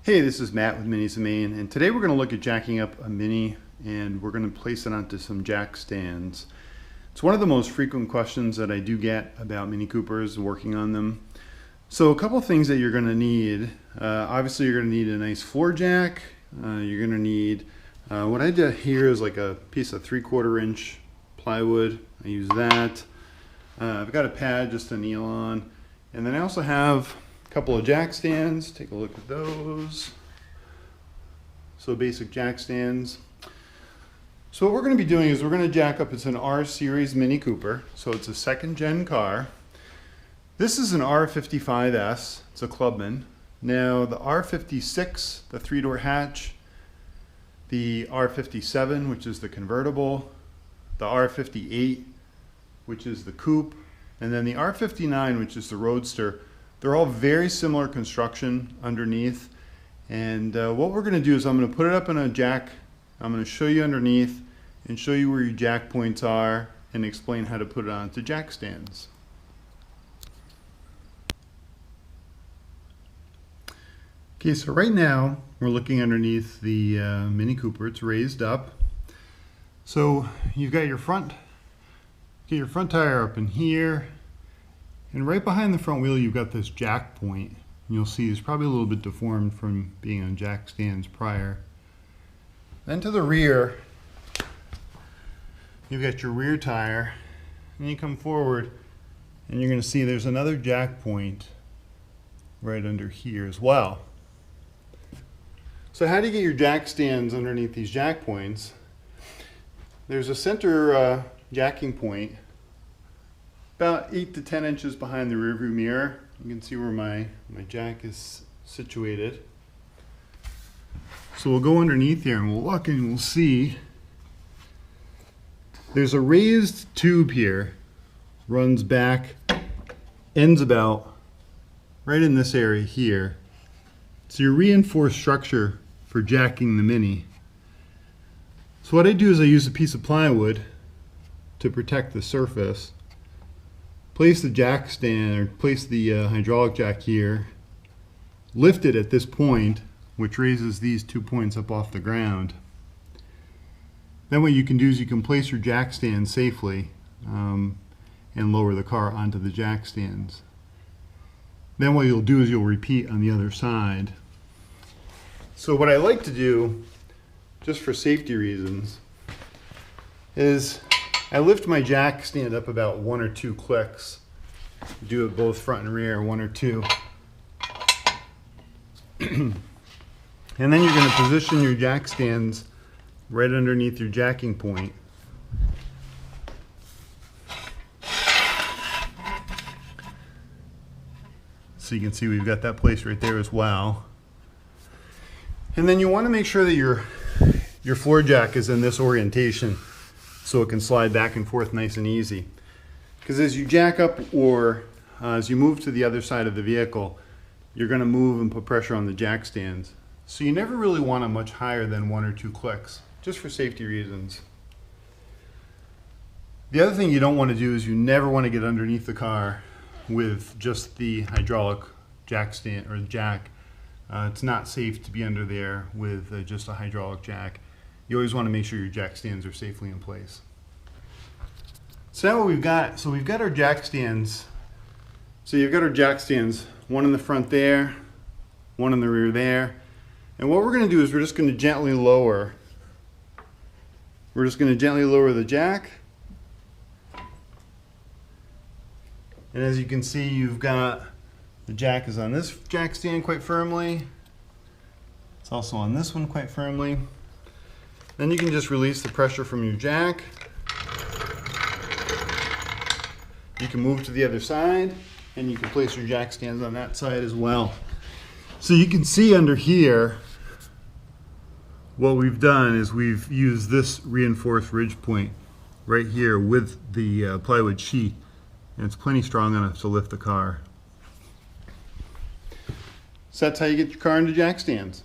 Hey, this is Matt with Minis of Maine, and today we're going to look at jacking up a Mini and we're going to place it onto some jack stands. It's one of the most frequent questions that I do get about Mini Coopers and working on them. So a couple of things that you're going to need. Obviously you're going to need a nice floor jack. You're going to need, what I did here is like a piece of 3/4 inch plywood. I use that. I've got a pad just to kneel on. And then I also have a couple of jack stands. Take a look at those. So basic jack stands. So what we're going to be doing is we're going to jack up, it's an R series Mini Cooper. So it's a 2nd gen car. This is an R55S, it's a Clubman. Now the R56, the 3-door hatch, the R57, which is the convertible, the R58, which is the coupe, and then the R59, which is the roadster. They're all very similar construction underneath. And what we're going to do is I'm going to put it up in a jack. I'm going to show you underneath and show you where your jack points are and explain how to put it onto jack stands. Okay, so right now we're looking underneath the Mini Cooper. It's raised up. So you've got your front tire up in here, and right behind the front wheel you've got this jack point. And you'll see it's probably a little bit deformed from being on jack stands prior. Then to the rear, you've got your rear tire, and you come forward and you're going to see there's another jack point right under here as well. So how do you get your jack stands underneath these jack points? There's a center jacking point about 8 to 10 inches behind the rearview mirror. You can see where my jack is situated. So we'll go underneath here and we'll look and we'll see there's a raised tube here, runs back, ends about right in this area here. It's your reinforced structure for jacking the Mini. So what I do is I use a piece of plywood to protect the surface, place the jack stand, or place the hydraulic jack here, lift it at this point, which raises these 2 points up off the ground. Then what you can do is you can place your jack stand safely and lower the car onto the jack stands. Then what you'll do is you'll repeat on the other side. So what I like to do, just for safety reasons, is I lift my jack stand up about 1 or 2 clicks. Do it both front and rear, 1 or 2. And then you're going to position your jack stands right underneath your jacking point. So you can see we've got that place right there as well. And then you want to make sure that your floor jack is in this orientation so it can slide back and forth nice and easy. Because as you jack up or as you move to the other side of the vehicle, you're going to move and put pressure on the jack stands. So you never really want it much higher than 1 or 2 clicks, just for safety reasons. The other thing you don't want to do is you never want to get underneath the car with just the hydraulic jack stand or jack. It's not safe to be under there with just a hydraulic jack. You always want to make sure your jack stands are safely in place. So now what we've got, we've got our jack stands. So you've got our jack stands, one in the front there, one in the rear there. And what we're going to do is we're just going to gently lower. We're just going to gently lower the jack. And as you can see, you've got the jack is on this jack stand quite firmly. It's also on this one quite firmly. Then you can just release the pressure from your jack. You can move to the other side and you can place your jack stands on that side as well. So you can see under here, what we've done is we've used this reinforced ridge point right here with the plywood sheet, and it's plenty strong enough to lift the car. So that's how you get your car into jack stands.